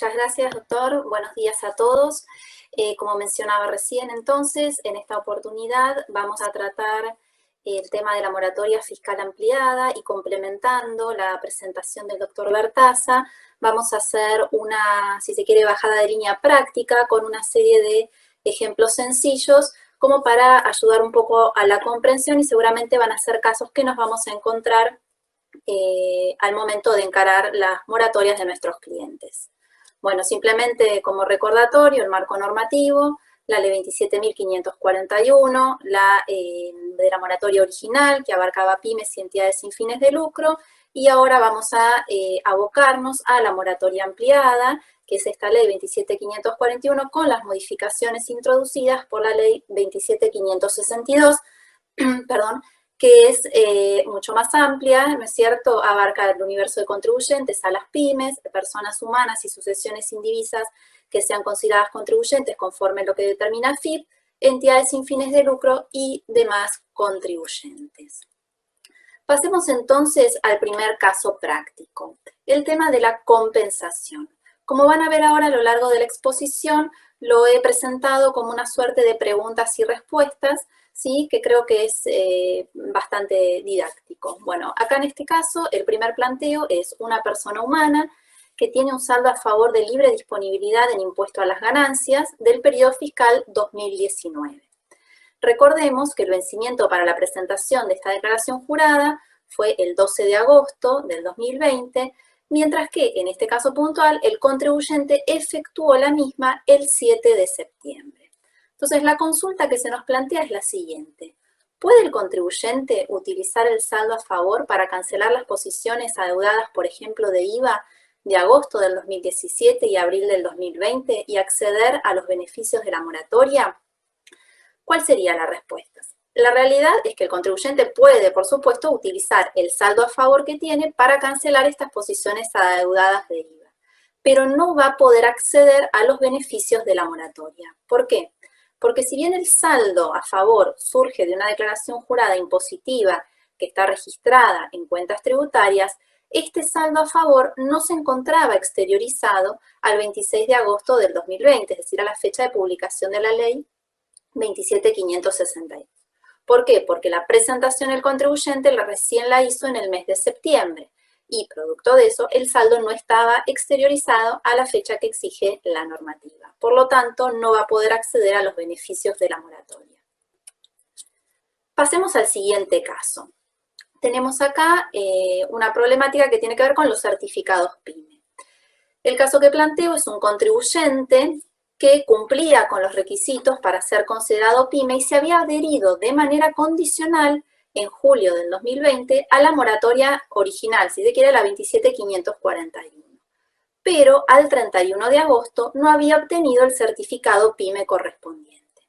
Muchas gracias, doctor. Buenos días a todos. Como mencionaba recién, entonces, en esta oportunidad vamos a tratar el tema de la moratoria fiscal ampliada y complementando la presentación del doctor Bertaza, vamos a hacer una, si se quiere, bajada de línea práctica con una serie de ejemplos sencillos como para ayudar un poco a la comprensión y seguramente van a ser casos que nos vamos a encontrar al momento de encarar las moratorias de nuestros clientes. Bueno, simplemente como recordatorio, el marco normativo, la ley 27.541, de la moratoria original que abarcaba pymes y entidades sin fines de lucro, y ahora vamos a abocarnos a la moratoria ampliada, que es esta ley 27.541 con las modificaciones introducidas por la ley 27.562, perdón, que es mucho más amplia, ¿no es cierto? Abarca el universo de contribuyentes a las pymes, personas humanas y sucesiones indivisas que sean consideradas contribuyentes conforme a lo que determina FIP, entidades sin fines de lucro y demás contribuyentes. Pasemos entonces al primer caso práctico, el tema de la compensación. Como van a ver ahora a lo largo de la exposición, lo he presentado como una suerte de preguntas y respuestas, ¿sí? Que creo que es bastante didáctico. Bueno, acá en este caso, el primer planteo es una persona humana que tiene un saldo a favor de libre disponibilidad en impuesto a las ganancias del periodo fiscal 2019. Recordemos que el vencimiento para la presentación de esta declaración jurada fue el 12 de agosto del 2020, mientras que en este caso puntual el contribuyente efectuó la misma el 7 de septiembre. Entonces la consulta que se nos plantea es la siguiente. ¿Puede el contribuyente utilizar el saldo a favor para cancelar las posiciones adeudadas, por ejemplo, de IVA de agosto del 2017 y abril del 2020 y acceder a los beneficios de la moratoria? ¿Cuál sería la respuesta? La realidad es que el contribuyente puede, por supuesto, utilizar el saldo a favor que tiene para cancelar estas posiciones adeudadas de IVA, pero no va a poder acceder a los beneficios de la moratoria. ¿Por qué? Porque si bien el saldo a favor surge de una declaración jurada impositiva que está registrada en cuentas tributarias, este saldo a favor no se encontraba exteriorizado al 26 de agosto del 2020, es decir, a la fecha de publicación de la ley 27.562. ¿Por qué? Porque la presentación del contribuyente recién la hizo en el mes de septiembre y producto de eso el saldo no estaba exteriorizado a la fecha que exige la normativa. Por lo tanto, no va a poder acceder a los beneficios de la moratoria. Pasemos al siguiente caso. Tenemos acá una problemática que tiene que ver con los certificados PYME. El caso que planteo es un contribuyente que cumplía con los requisitos para ser considerado PYME y se había adherido de manera condicional en julio del 2020 a la moratoria original, si se quiere la 27.541. Pero al 31 de agosto no había obtenido el certificado PYME correspondiente.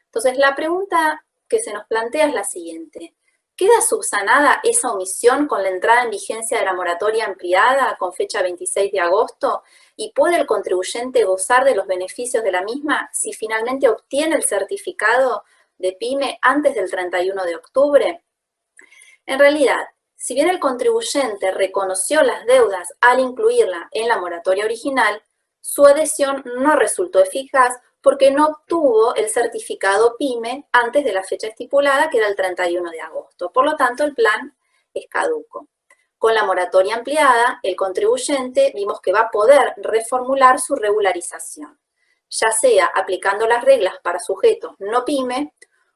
Entonces la pregunta que se nos plantea es la siguiente. ¿Queda subsanada esa omisión con la entrada en vigencia de la moratoria ampliada con fecha 26 de agosto? ¿Y puede el contribuyente gozar de los beneficios de la misma si finalmente obtiene el certificado de PYME antes del 31 de octubre? En realidad, si bien el contribuyente reconoció las deudas al incluirla en la moratoria original, su adhesión no resultó eficaz porque no obtuvo el certificado PYME antes de la fecha estipulada, que era el 31 de agosto. Por lo tanto, el plan es caduco. Con la moratoria ampliada, el contribuyente vimos que va a poder reformular su regularización, ya sea aplicando las reglas para sujetos no PYME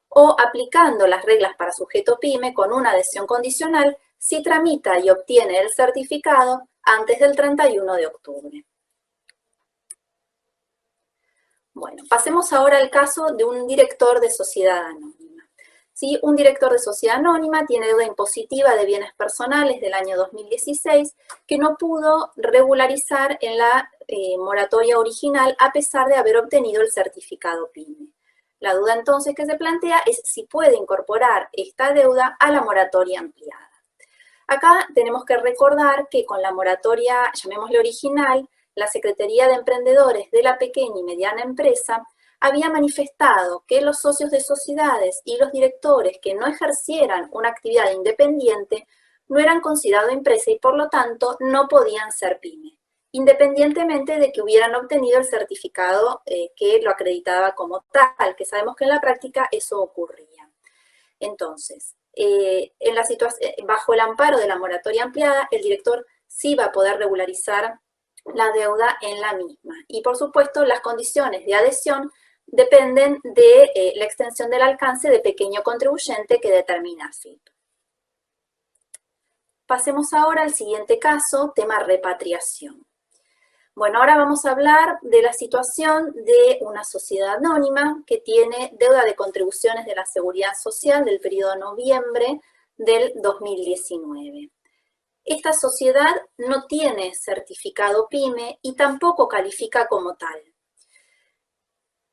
o aplicando las reglas para sujeto PYME con una adhesión condicional si tramita y obtiene el certificado antes del 31 de octubre. Bueno, pasemos ahora al caso de un director de sociedad anónima. ¿Sí? Un director de sociedad anónima tiene deuda impositiva de bienes personales del año 2016 que no pudo regularizar en la moratoria original a pesar de haber obtenido el certificado PYME. La duda entonces que se plantea es si puede incorporar esta deuda a la moratoria ampliada. Acá tenemos que recordar que con la moratoria, llamémosle original, la Secretaría de Emprendedores de la Pequeña y Mediana Empresa había manifestado que los socios de sociedades y los directores que no ejercieran una actividad independiente no eran considerados empresa y por lo tanto no podían ser PYME. independientemente de que hubieran obtenido el certificado que lo acreditaba como tal, que sabemos que en la práctica eso ocurría. Entonces, bajo el amparo de la moratoria ampliada, el director sí va a poder regularizar la deuda en la misma. Y por supuesto, las condiciones de adhesión dependen de la extensión del alcance de pequeño contribuyente que determina FIP. Pasemos ahora al siguiente caso, tema repatriación. Bueno, ahora vamos a hablar de la situación de una sociedad anónima que tiene deuda de contribuciones de la Seguridad Social del periodo noviembre del 2019. Esta sociedad no tiene certificado PYME y tampoco califica como tal.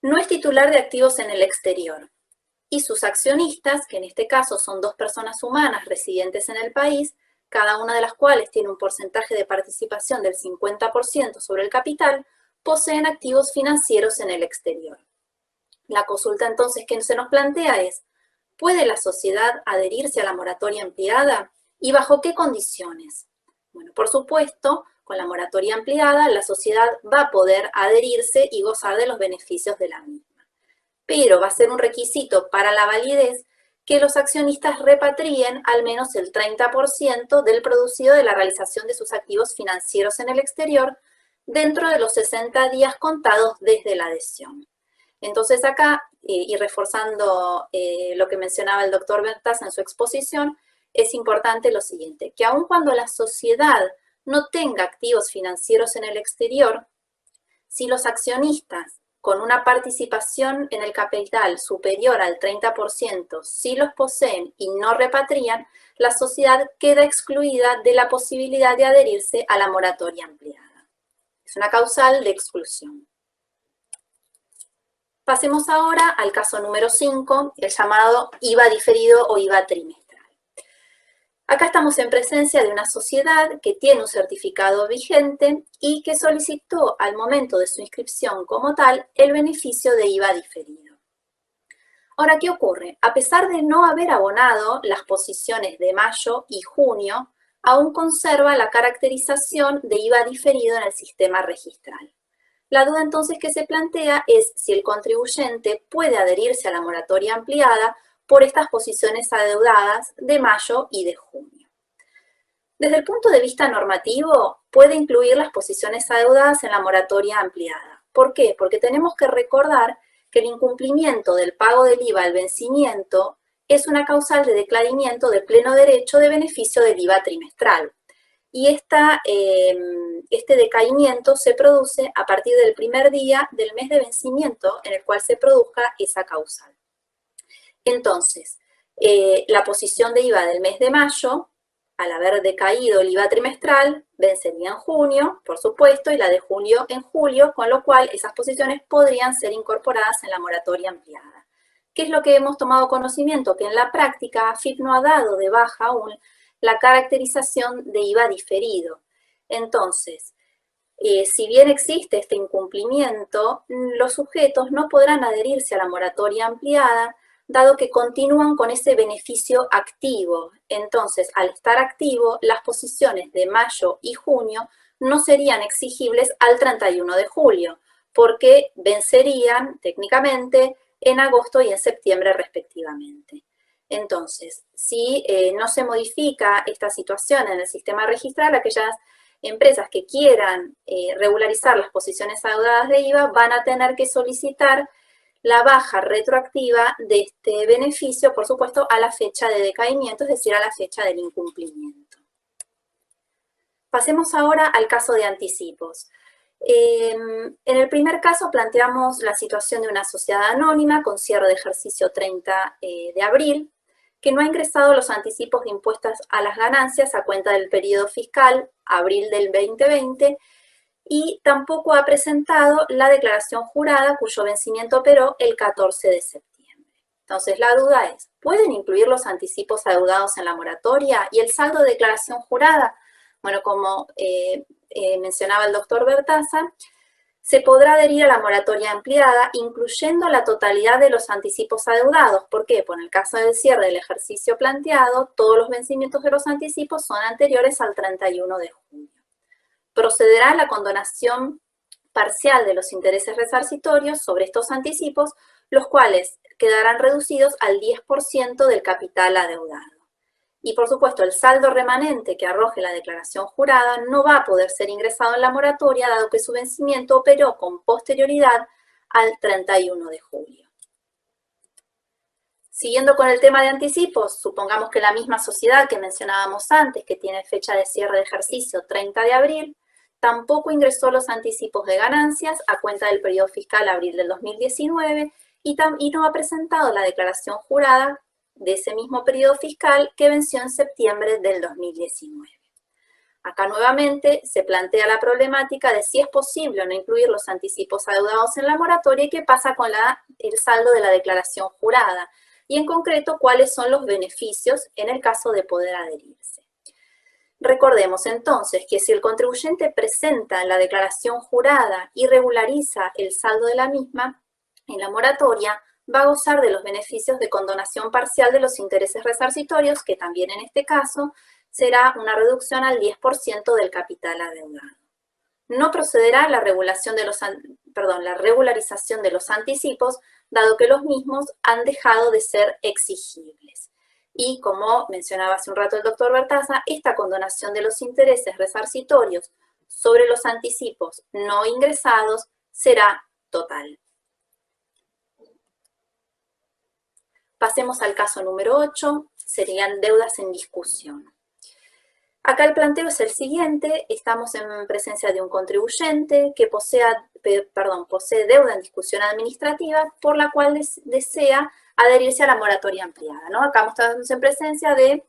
No es titular de activos en el exterior y sus accionistas, que en este caso son 2 personas humanas residentes en el país, cada una de las cuales tiene un porcentaje de participación del 50% sobre el capital, poseen activos financieros en el exterior. La consulta entonces que se nos plantea es, ¿puede la sociedad adherirse a la moratoria ampliada y bajo qué condiciones? Bueno, por supuesto, con la moratoria ampliada, la sociedad va a poder adherirse y gozar de los beneficios de la misma. Pero va a ser un requisito para la validez que los accionistas repatrien al menos el 30% del producido de la realización de sus activos financieros en el exterior dentro de los 60 días contados desde la adhesión. Entonces acá, y reforzando lo que mencionaba el doctor Bertas en su exposición, es importante lo siguiente, que aun cuando la sociedad no tenga activos financieros en el exterior, si los accionistas con una participación en el capital superior al 30%, si los poseen y no repatrian, la sociedad queda excluida de la posibilidad de adherirse a la moratoria ampliada. Es una causal de exclusión. Pasemos ahora al caso número 5, el llamado IVA diferido o IVA trimestral. Acá estamos en presencia de una sociedad que tiene un certificado vigente y que solicitó al momento de su inscripción como tal el beneficio de IVA diferido. Ahora, ¿qué ocurre? A pesar de no haber abonado las posiciones de mayo y junio, aún conserva la caracterización de IVA diferido en el sistema registral. La duda entonces que se plantea es si el contribuyente puede adherirse a la moratoria ampliada por estas posiciones adeudadas de mayo y de junio. Desde el punto de vista normativo, puede incluir las posiciones adeudadas en la moratoria ampliada. ¿Por qué? Porque tenemos que recordar que el incumplimiento del pago del IVA al vencimiento es una causal de declaramiento de pleno derecho de beneficio del IVA trimestral. Y este decaimiento se produce a partir del primer día del mes de vencimiento en el cual se produzca esa causal. Entonces, la posición de IVA del mes de mayo, al haber decaído el IVA trimestral, vencería en junio, por supuesto, y la de julio en julio, con lo cual esas posiciones podrían ser incorporadas en la moratoria ampliada. ¿Qué es lo que hemos tomado conocimiento? Que en la práctica AFIP no ha dado de baja aún la caracterización de IVA diferido. Entonces, si bien existe este incumplimiento, los sujetos no podrán adherirse a la moratoria ampliada, dado que continúan con ese beneficio activo. Entonces, al estar activo, las posiciones de mayo y junio no serían exigibles al 31 de julio, porque vencerían técnicamente en agosto y en septiembre respectivamente. Entonces, si no se modifica esta situación en el sistema registral, aquellas empresas que quieran regularizar las posiciones adeudadas de IVA van a tener que solicitar la baja retroactiva de este beneficio, por supuesto, a la fecha de decaimiento, es decir, a la fecha del incumplimiento. Pasemos ahora al caso de anticipos. En el primer caso planteamos la situación de una sociedad anónima con cierre de ejercicio 30 de abril, que no ha ingresado los anticipos de impuestos a las ganancias a cuenta del periodo fiscal abril del 2020 y tampoco ha presentado la declaración jurada cuyo vencimiento operó el 14 de septiembre. Entonces la duda es, ¿pueden incluir los anticipos adeudados en la moratoria y el saldo de declaración jurada? Bueno, como mencionaba el doctor Bertaza, se podrá adherir a la moratoria ampliada, incluyendo la totalidad de los anticipos adeudados. ¿Por qué? Pues en el caso del cierre del ejercicio planteado, todos los vencimientos de los anticipos son anteriores al 31 de junio. procederá a la condonación parcial de los intereses resarcitorios sobre estos anticipos, los cuales quedarán reducidos al 10% del capital adeudado. Y por supuesto, el saldo remanente que arroje la declaración jurada no va a poder ser ingresado en la moratoria, dado que su vencimiento operó con posterioridad al 31 de julio. Siguiendo con el tema de anticipos, supongamos que la misma sociedad que mencionábamos antes, que tiene fecha de cierre de ejercicio 30 de abril, tampoco ingresó los anticipos de ganancias a cuenta del periodo fiscal abril del 2019 y no ha presentado la declaración jurada de ese mismo periodo fiscal que venció en septiembre del 2019. Acá nuevamente se plantea la problemática de si es posible o no incluir los anticipos adeudados en la moratoria y qué pasa con el saldo de la declaración jurada, y en concreto cuáles son los beneficios en el caso de poder adherirse. Recordemos entonces que si el contribuyente presenta la declaración jurada y regulariza el saldo de la misma, en la moratoria va a gozar de los beneficios de condonación parcial de los intereses resarcitorios, que también en este caso será una reducción al 10% del capital adeudado. No procederá la regularización de los anticipos, dado que los mismos han dejado de ser exigibles. Y como mencionaba hace un rato el doctor Bertaza, esta condonación de los intereses resarcitorios sobre los anticipos no ingresados será total. Pasemos al caso número 8, serían deudas en discusión. Acá el planteo es el siguiente: estamos en presencia de un contribuyente que posee deuda en discusión administrativa por la cual desea adherirse a la moratoria ampliada, ¿no? Acá estamos en presencia de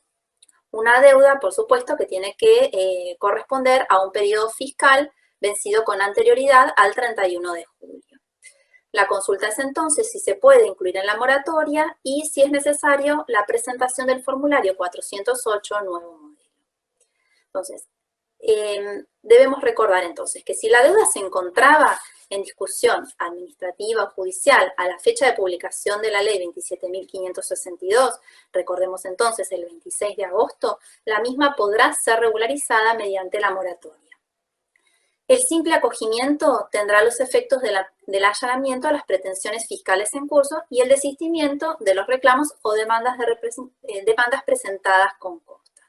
una deuda, por supuesto, que tiene que corresponder a un periodo fiscal vencido con anterioridad al 31 de julio. La consulta es entonces si se puede incluir en la moratoria y, si es necesario, la presentación del formulario 408 nuevo modelo. Entonces, debemos recordar entonces que si la deuda se encontraba en discusión administrativa o judicial a la fecha de publicación de la ley 27.562, recordemos entonces el 26 de agosto, la misma podrá ser regularizada mediante la moratoria. El simple acogimiento tendrá los efectos del allanamiento a las pretensiones fiscales en curso y el desistimiento de los reclamos o demandas presentadas con costas.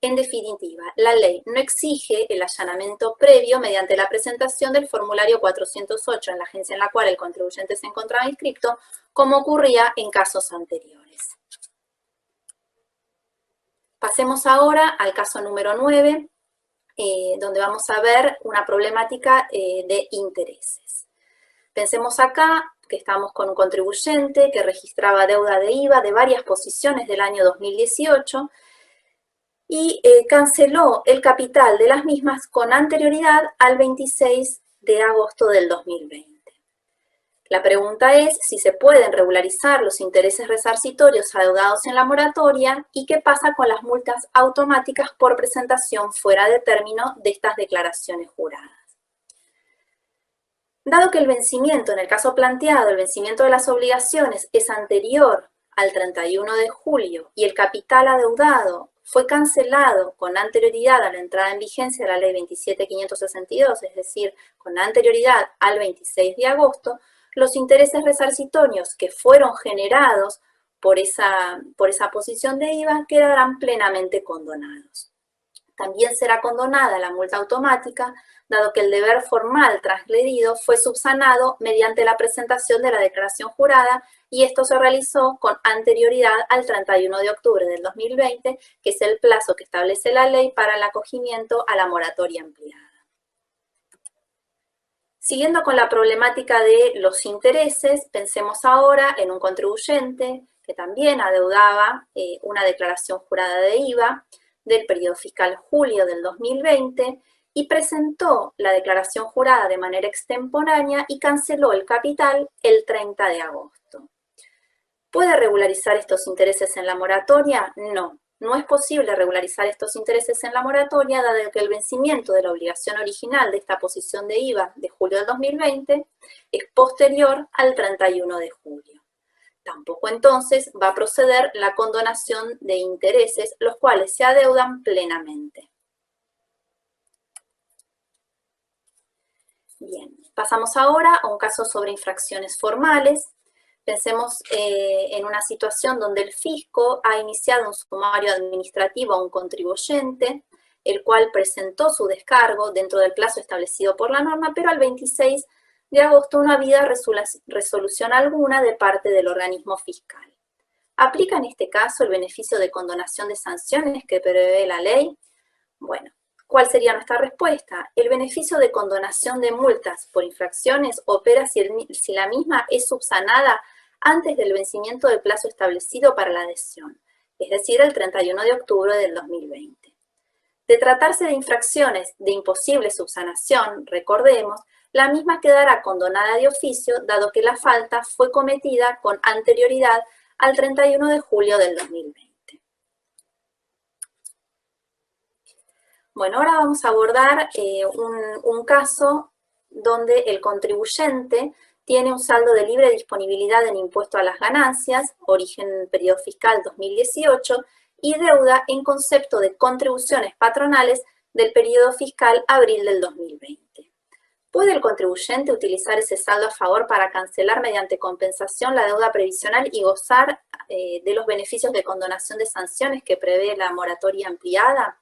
En definitiva, la ley no exige el allanamiento previo mediante la presentación del formulario 408 en la agencia en la cual el contribuyente se encontraba inscrito, como ocurría en casos anteriores. Pasemos ahora al caso número 9, donde vamos a ver una problemática de intereses. Pensemos acá que estamos con un contribuyente que registraba deuda de IVA de varias posiciones del año 2018 y canceló el capital de las mismas con anterioridad al 26 de agosto del 2020. La pregunta es si se pueden regularizar los intereses resarcitorios adeudados en la moratoria y qué pasa con las multas automáticas por presentación fuera de término de estas declaraciones juradas. Dado que el vencimiento, en el caso planteado, el vencimiento de las obligaciones es anterior al 31 de julio y el capital adeudado fue cancelado con anterioridad a la entrada en vigencia de la ley 27.562, es decir, con anterioridad al 26 de agosto, los intereses resarcitorios que fueron generados por esa posición de IVA quedarán plenamente condonados. También será condonada la multa automática, dado que el deber formal transgredido fue subsanado mediante la presentación de la declaración jurada, y esto se realizó con anterioridad al 31 de octubre del 2020, que es el plazo que establece la ley para el acogimiento a la moratoria ampliada. Siguiendo con la problemática de los intereses, pensemos ahora en un contribuyente que también adeudaba una declaración jurada de IVA del periodo fiscal julio del 2020 y presentó la declaración jurada de manera extemporánea y canceló el capital el 30 de agosto. ¿Puede regularizar estos intereses en la moratoria? No. No es posible regularizar estos intereses en la moratoria, dado que el vencimiento de la obligación original de esta posición de IVA de julio del 2020 es posterior al 31 de julio. Tampoco entonces va a proceder la condonación de intereses, los cuales se adeudan plenamente. Bien, pasamos ahora a un caso sobre infracciones formales. Pensemos en una situación donde el fisco ha iniciado un sumario administrativo a un contribuyente, el cual presentó su descargo dentro del plazo establecido por la norma, pero al 26 de agosto no había resolución alguna de parte del organismo fiscal. ¿Aplica en este caso el beneficio de condonación de sanciones que prevé la ley? Bueno, ¿cuál sería nuestra respuesta? El beneficio de condonación de multas por infracciones opera si la misma es subsanada antes del vencimiento del plazo establecido para la adhesión, es decir, el 31 de octubre del 2020. De tratarse de infracciones de imposible subsanación, recordemos, la misma quedará condonada de oficio, dado que la falta fue cometida con anterioridad al 31 de julio del 2020. Bueno, ahora vamos a abordar un caso donde el contribuyente tiene un saldo de libre disponibilidad en impuesto a las ganancias, origen periodo fiscal 2018, y deuda en concepto de contribuciones patronales del periodo fiscal abril del 2020. ¿Puede el contribuyente utilizar ese saldo a favor para cancelar mediante compensación la deuda previsional y gozar de los beneficios de condonación de sanciones que prevé la moratoria ampliada?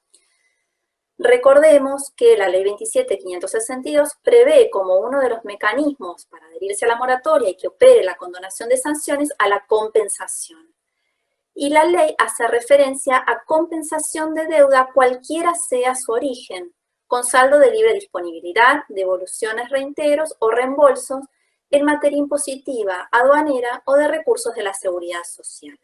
Recordemos que la Ley 27.562 prevé como uno de los mecanismos para adherirse a la moratoria y que opere la condonación de sanciones a la compensación. Y la ley hace referencia a compensación de deuda cualquiera sea su origen, con saldo de libre disponibilidad, devoluciones, reintegros o reembolsos en materia impositiva, aduanera o de recursos de la seguridad social.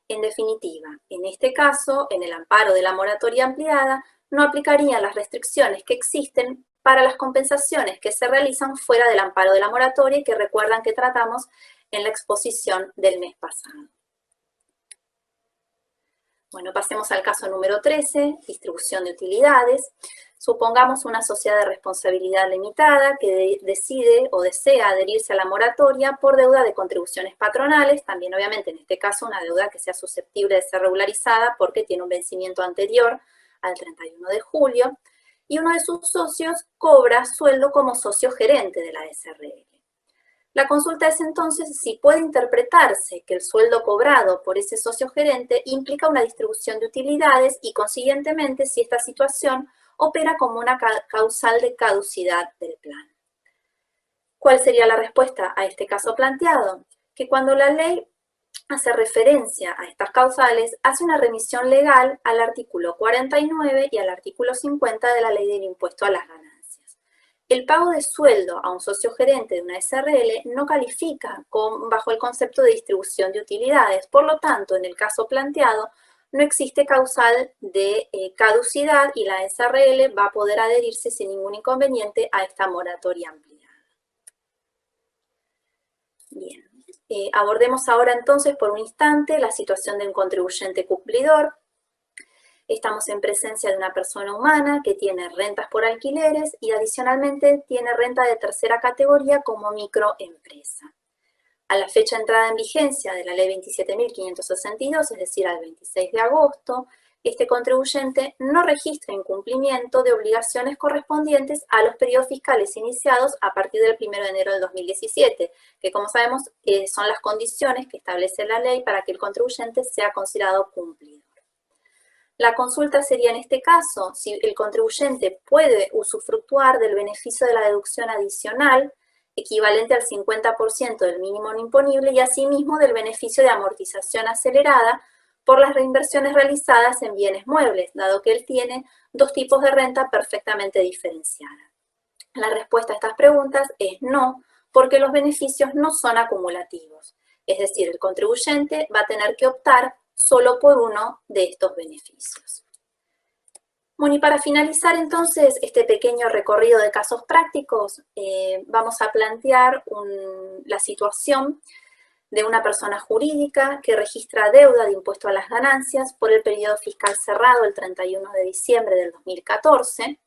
En definitiva, en este caso, en el amparo de la moratoria ampliada, no aplicarían las restricciones que existen para las compensaciones que se realizan fuera del amparo de la moratoria y que recuerdan que tratamos en la exposición del mes pasado. Bueno, pasemos al caso número 13, distribución de utilidades. Supongamos una sociedad de responsabilidad limitada que decide o desea adherirse a la moratoria por deuda de contribuciones patronales, también obviamente en este caso una deuda que sea susceptible de ser regularizada porque tiene un vencimiento anterior al 31 de julio, y uno de sus socios cobra sueldo como socio gerente de la SRL. La consulta es entonces si puede interpretarse que el sueldo cobrado por ese socio gerente implica una distribución de utilidades y consiguientemente si esta situación opera como una causal de caducidad del plan. ¿Cuál sería la respuesta a este caso planteado? Que cuando la ley hace referencia a estas causales, hace una remisión legal al artículo 49 y al artículo 50 de la Ley del Impuesto a las Ganancias. El pago de sueldo a un socio gerente de una SRL no califica bajo el concepto de distribución de utilidades. Por lo tanto, en el caso planteado, no existe causal de caducidad y la SRL va a poder adherirse sin ningún inconveniente a esta moratoria ampliada. Bien, abordemos ahora entonces por un instante la situación de un contribuyente cumplidor. Estamos en presencia de una persona humana que tiene rentas por alquileres y adicionalmente tiene renta de tercera categoría como microempresa. A la fecha de entrada en vigencia de la Ley 27.562, es decir, al 26 de agosto, este contribuyente no registra incumplimiento de obligaciones correspondientes a los periodos fiscales iniciados a partir del 1 de enero del 2017, que como sabemos son las condiciones que establece la ley para que el contribuyente sea considerado cumplido. La consulta sería en este caso si el contribuyente puede usufructuar del beneficio de la deducción adicional equivalente al 50% del mínimo no imponible y asimismo del beneficio de amortización acelerada por las reinversiones realizadas en bienes muebles, dado que él tiene dos tipos de renta perfectamente diferenciadas. La respuesta a estas preguntas es no, porque los beneficios no son acumulativos. Es decir, el contribuyente va a tener que optar solo por uno de estos beneficios. Bueno, y para finalizar entonces este pequeño recorrido de casos prácticos, vamos a plantear la situación de una persona jurídica que registra deuda de impuesto a las ganancias por el periodo fiscal cerrado el 31 de diciembre del 2014,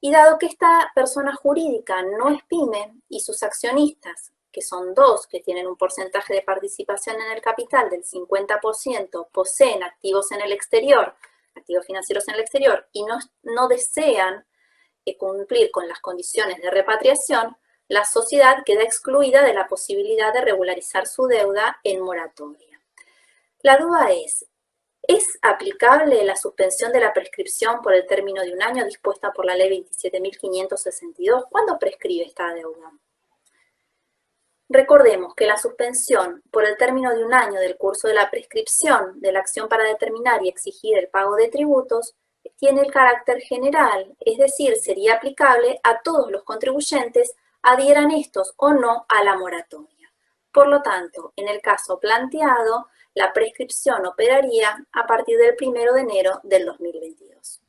y dado que esta persona jurídica no es pyme y sus accionistas, que son dos que tienen un porcentaje de participación en el capital del 50%, poseen activos en el exterior, activos financieros en el exterior, y no desean cumplir con las condiciones de repatriación, la sociedad queda excluida de la posibilidad de regularizar su deuda en moratoria. La duda ¿es aplicable la suspensión de la prescripción por el término de un año dispuesta por la Ley 27.562? ¿Cuándo prescribe esta deuda? Recordemos que la suspensión por el término de un año del curso de la prescripción de la acción para determinar y exigir el pago de tributos tiene el carácter general, es decir, sería aplicable a todos los contribuyentes, adhieran estos o no a la moratoria. Por lo tanto, en el caso planteado, la prescripción operaría a partir del 1 de enero del 2022.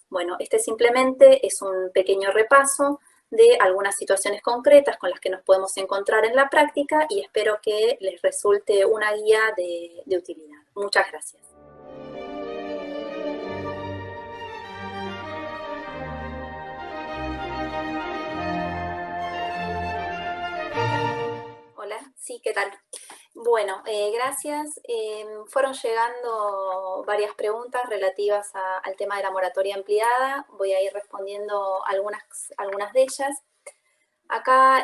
Bueno, este simplemente es un pequeño repaso de algunas situaciones concretas con las que nos podemos encontrar en la práctica y espero que les resulte una guía de utilidad. Muchas gracias. Hola, sí, ¿qué tal? Bueno, gracias. Fueron llegando varias preguntas relativas al tema de la moratoria ampliada. Voy a ir respondiendo algunas de ellas. Acá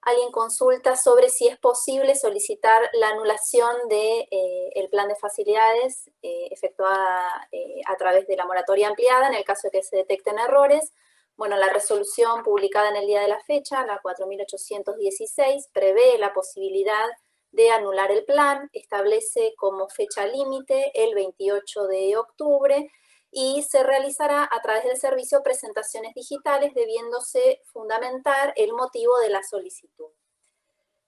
alguien consulta sobre si es posible solicitar la anulación del plan de facilidades efectuada a través de la moratoria ampliada en el caso de que se detecten errores. Bueno, la resolución publicada en el día de la fecha, la 4.816, prevé la posibilidad de anular el plan, establece como fecha límite el 28 de octubre y se realizará a través del servicio presentaciones digitales, debiéndose fundamentar el motivo de la solicitud.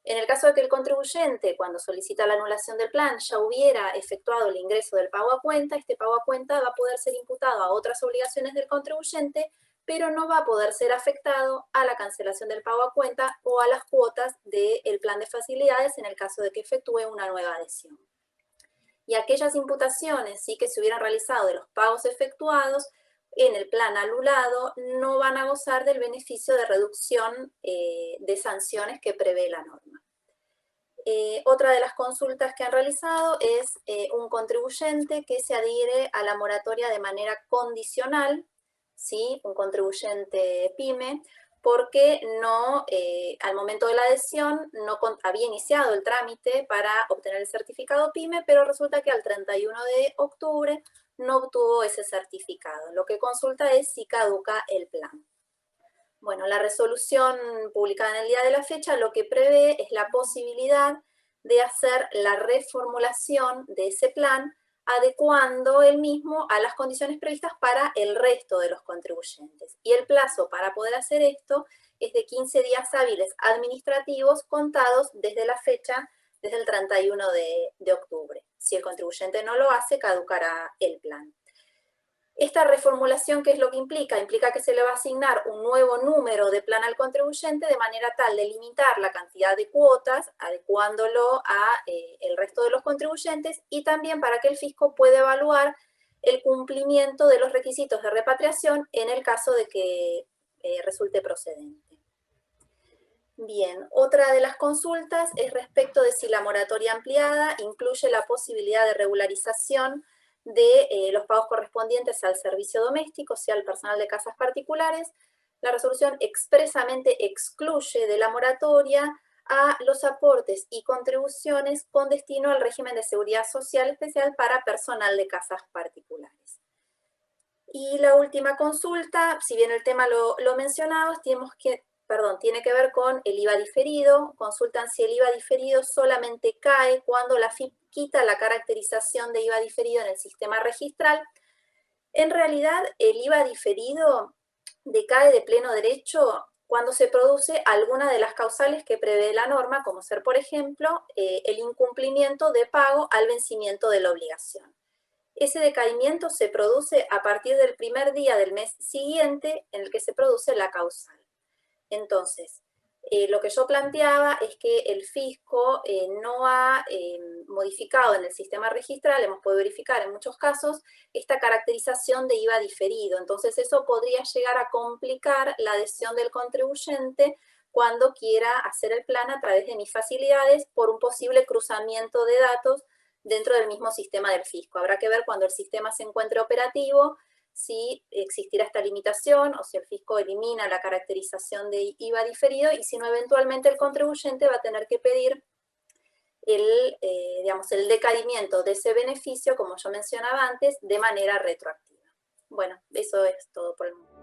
En el caso de que el contribuyente, cuando solicita la anulación del plan, ya hubiera efectuado el ingreso del pago a cuenta, este pago a cuenta va a poder ser imputado a otras obligaciones del contribuyente, pero no va a poder ser afectado a la cancelación del pago a cuenta o a las cuotas del plan de facilidades en el caso de que efectúe una nueva adhesión. Y aquellas imputaciones sí que se hubieran realizado de los pagos efectuados en el plan anulado no van a gozar del beneficio de reducción de sanciones que prevé la norma. Otra de las consultas que han realizado es un contribuyente que se adhiere a la moratoria de manera condicional, ¿sí? Un contribuyente PYME, porque no, al momento de la adhesión no había iniciado el trámite para obtener el certificado PYME, pero resulta que al 31 de octubre no obtuvo ese certificado. Lo que consulta es si caduca el plan. Bueno, la resolución publicada en el día de la fecha lo que prevé es la posibilidad de hacer la reformulación de ese plan adecuando el mismo a las condiciones previstas para el resto de los contribuyentes. Y el plazo para poder hacer esto es de 15 días hábiles administrativos contados desde la fecha, desde el 31 de octubre. Si el contribuyente no lo hace, caducará el plan. Esta reformulación, ¿qué es lo que implica? Implica que se le va a asignar un nuevo número de plan al contribuyente de manera tal de limitar la cantidad de cuotas, adecuándolo a el resto de los contribuyentes y también para que el fisco pueda evaluar el cumplimiento de los requisitos de repatriación en el caso de que resulte procedente. Bien, otra de las consultas es respecto de si la moratoria ampliada incluye la posibilidad de regularización de los pagos correspondientes al servicio doméstico, o sea, al personal de casas particulares. La resolución expresamente excluye de la moratoria a los aportes y contribuciones con destino al régimen de seguridad social especial para personal de casas particulares. Y la última consulta, si bien el tema lo mencionamos, tiene que ver con el IVA diferido. Consultan si el IVA diferido solamente cae cuando la FIP quita la caracterización de IVA diferido en el sistema registral. En realidad, el IVA diferido decae de pleno derecho cuando se produce alguna de las causales que prevé la norma, como ser, por ejemplo, el incumplimiento de pago al vencimiento de la obligación. Ese decaimiento se produce a partir del primer día del mes siguiente en el que se produce la causal. Entonces, lo que yo planteaba es que el fisco no ha modificado en el sistema registral, hemos podido verificar en muchos casos, esta caracterización de IVA diferido. Entonces, eso podría llegar a complicar la adhesión del contribuyente cuando quiera hacer el plan a través de mis facilidades por un posible cruzamiento de datos dentro del mismo sistema del fisco. Habrá que ver cuando el sistema se encuentre operativo si existirá esta limitación o si el fisco elimina la caracterización de IVA diferido, y si no, eventualmente el contribuyente va a tener que pedir digamos, el decaimiento de ese beneficio, como yo mencionaba antes, de manera retroactiva. Bueno, eso es todo por el momento.